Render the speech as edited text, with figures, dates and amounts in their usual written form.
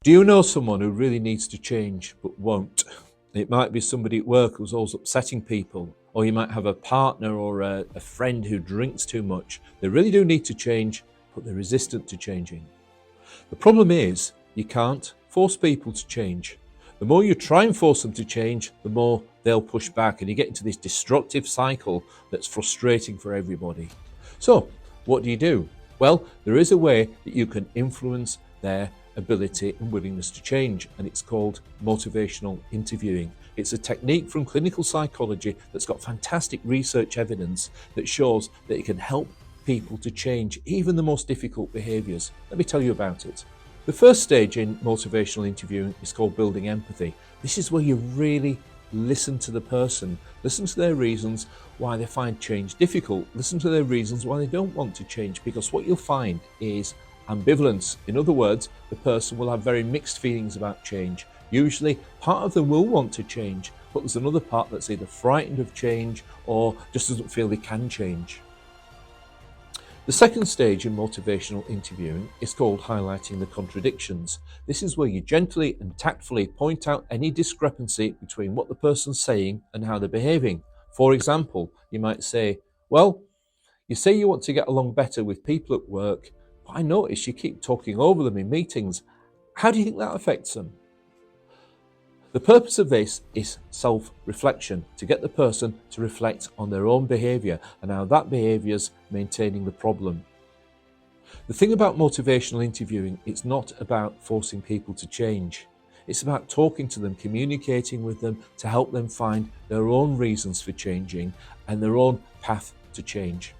Do you know someone who really needs to change but won't? It might be somebody at work who's always upsetting people, or you might have a partner or a friend who drinks too much. They really do need to change, but they're resistant to changing. The problem is you can't force people to change. The more you try and force them to change, the more they'll push back, and you get into this destructive cycle that's frustrating for everybody. So, what do? Well, there is a way that you can influence their ability and willingness to change, and it's called motivational interviewing. It's a technique from clinical psychology that's got fantastic research evidence that shows that it can help people to change even the most difficult behaviours. Let me tell you about it. The first stage in motivational interviewing is called building empathy. This is where you really listen to the person, listen to their reasons why they find change difficult, listen to their reasons why they don't want to change, because what you'll find is ambivalence. In other words, the person will have very mixed feelings about change. Usually, part of them will want to change, but there's another part that's either frightened of change or just doesn't feel they can change. The second stage in motivational interviewing is called highlighting the contradictions. This is where you gently and tactfully point out any discrepancy between what the person's saying and how they're behaving. For example, you might say, well, you say you want to get along better with people at work, but I notice you keep talking over them in meetings. How do you think that affects them? The purpose of this is self-reflection, to get the person to reflect on their own behaviour and how that behaviour is maintaining the problem. The thing about motivational interviewing, it's not about forcing people to change. It's about talking to them, communicating with them to help them find their own reasons for changing and their own path to change.